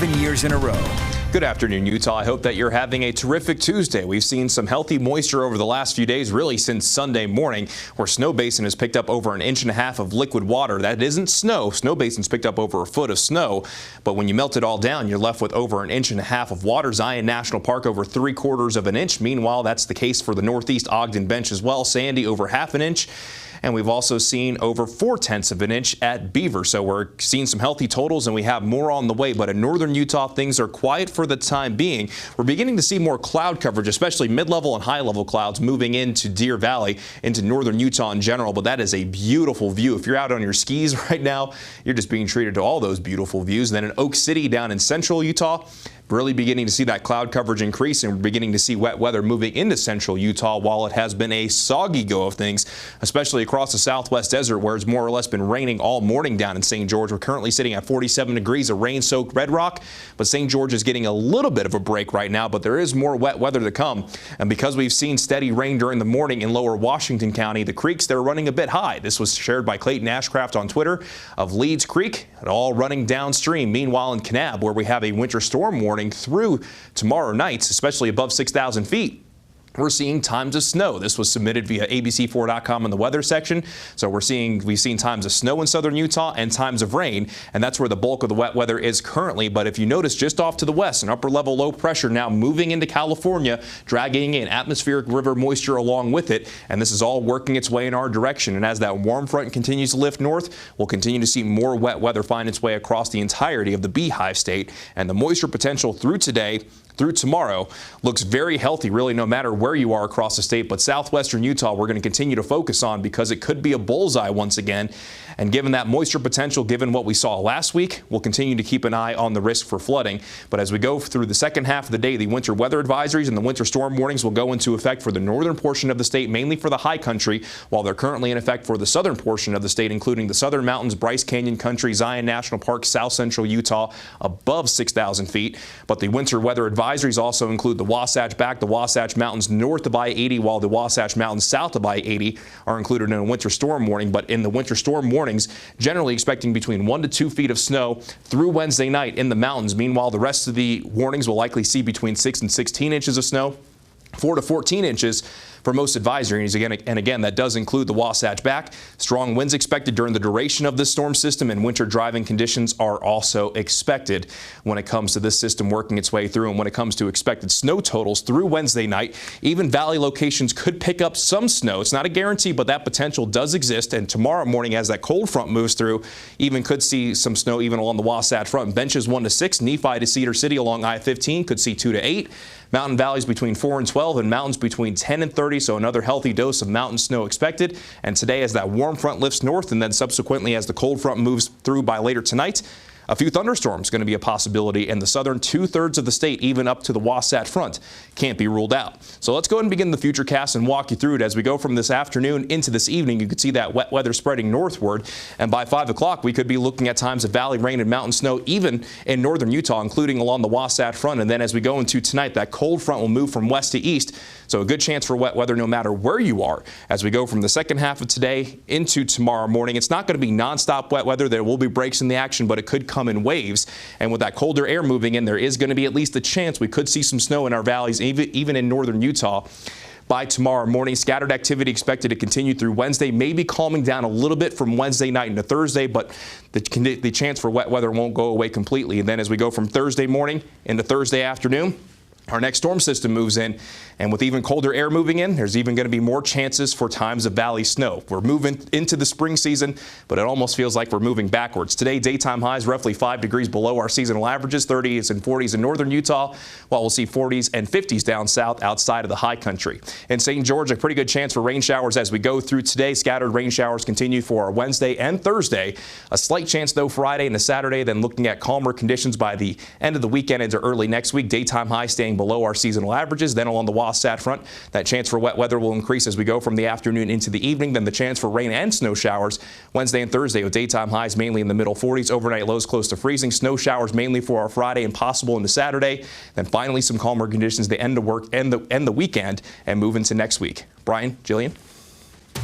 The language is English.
7 years in a row. Good afternoon, Utah. I hope that you're having a terrific Tuesday. We've seen some healthy moisture over the last few days, really since Sunday morning, where Snow Basin has picked up over 1.5 inches of liquid water. That isn't snow. Snow Basin's picked up over 1 foot of snow, but when you melt it all down, you're left with over 1.5 inches of water. Zion National Park over 3/4 of an inch. Meanwhile, that's the case for the Northeast Ogden Bench as well. Sandy over 1/2 inch. And we've also seen over 4/10 of an inch at Beaver. So we're seeing some healthy totals, and we have more on the way. But in northern Utah, things are quiet for the time being. We're beginning to see more cloud coverage, especially mid-level and high-level clouds moving into Deer Valley, into northern Utah in general. But that is a beautiful view. If you're out on your skis right now, you're just being treated to all those beautiful views. And then in Oak City down in central Utah, really beginning to see that cloud coverage increase, and we're beginning to see wet weather moving into central Utah while it has been a soggy go of things, especially across the southwest desert where it's more or less been raining all morning down in St. George. We're currently sitting at 47 degrees of rain-soaked bedrock, but St. George is getting a little bit of a break right now, but there is more wet weather to come. And because we've seen steady rain during the morning in lower Washington County, the creeks, they're running a bit high. This was shared by Clayton Ashcraft on Twitter of Leeds Creek, all running downstream. Meanwhile, in Kanab, where we have a winter storm warning through tomorrow night, especially above 6,000 feet, we're seeing times of snow. This was submitted via abc4.com in the weather section. So we've seen times of snow in southern Utah and times of rain, and that's where the bulk of the wet weather is currently. But if you notice, just off to the west, an upper level low pressure now moving into California, dragging in atmospheric river moisture along with it, and this is all working its way in our direction. And as that warm front continues to lift north, we'll continue to see more wet weather find its way across the entirety of the Beehive State, and the moisture potential through today through tomorrow looks very healthy, really, no matter where you are across the state. But southwestern Utah, we're going to continue to focus on because it could be a bullseye once again. And given that moisture potential, given what we saw last week, we'll continue to keep an eye on the risk for flooding. But as we go through the second half of the day, the winter weather advisories and the winter storm warnings will go into effect for the northern portion of the state, mainly for the high country, while they're currently in effect for the southern portion of the state, including the Southern Mountains, Bryce Canyon Country, Zion National Park, south central Utah, above 6,000 feet. But the winter weather advisories also include the Wasatch Back, the Wasatch Mountains north of I-80, while the Wasatch Mountains south of I-80 are included in a winter storm warning. But in the winter storm warnings, generally expecting between 1 to 2 feet of snow through Wednesday night in the mountains. Meanwhile, the rest of the warnings will likely see between 6 and 16 inches of snow, 4 to 14 inches for most advisories. Again, that does include the Wasatch Back. Strong winds expected during the duration of this storm system, and winter driving conditions are also expected when it comes to this system working its way through. And when it comes to expected snow totals through Wednesday night, even valley locations could pick up some snow. It's not a guarantee, but that potential does exist. And tomorrow morning, as that cold front moves through, even could see some snow even along the Wasatch front. Benches 1 to 6, Nephi to Cedar City along I-15 could see 2 to 8. Mountain valleys between 4 and 12, and mountains between 10 and 30. So another healthy dose of mountain snow expected. And today, as that warm front lifts north, and then subsequently as the cold front moves through by later tonight, a few thunderstorms going to be a possibility in the southern 2/3 of the state, even up to the Wasatch Front. Can't be ruled out. So let's go ahead and begin the futurecast and walk you through it. As we go from this afternoon into this evening, you can see that wet weather spreading northward. And by 5 o'clock, we could be looking at times of valley rain and mountain snow, even in northern Utah, including along the Wasatch Front. And then as we go into tonight, that cold front will move from west to east. So a good chance for wet weather no matter where you are. As we go from the second half of today into tomorrow morning, it's not going to be nonstop wet weather. There will be breaks in the action, but it could come in waves. And with that colder air moving in, there is going to be at least a chance we could see some snow in our valleys, even in northern Utah. By tomorrow morning, scattered activity expected to continue through Wednesday, maybe calming down a little bit from Wednesday night into Thursday, but the chance for wet weather won't go away completely. And then as we go from Thursday morning into Thursday afternoon, our next storm system moves in, and with even colder air moving in, there's even going to be more chances for times of valley snow. We're moving into the spring season, but it almost feels like we're moving backwards. Today, daytime highs roughly 5 degrees below our seasonal averages, 30s and 40s in northern Utah, while we'll see 40s and 50s down south outside of the high country. In St. George, a pretty good chance for rain showers as we go through today. Scattered rain showers continue for our Wednesday and Thursday. A slight chance, though, Friday and Saturday, then looking at calmer conditions by the end of the weekend into early next week. Daytime highs staying below our seasonal averages. Then along the Wasatch Front, that chance for wet weather will increase as we go from the afternoon into the evening. Then the chance for rain and snow showers Wednesday and Thursday, with daytime highs mainly in the middle 40s, overnight lows close to freezing. Snow showers mainly for our Friday and possible into Saturday. Then finally some calmer conditions the end of work and the weekend and move into next week. Brian, Jillian.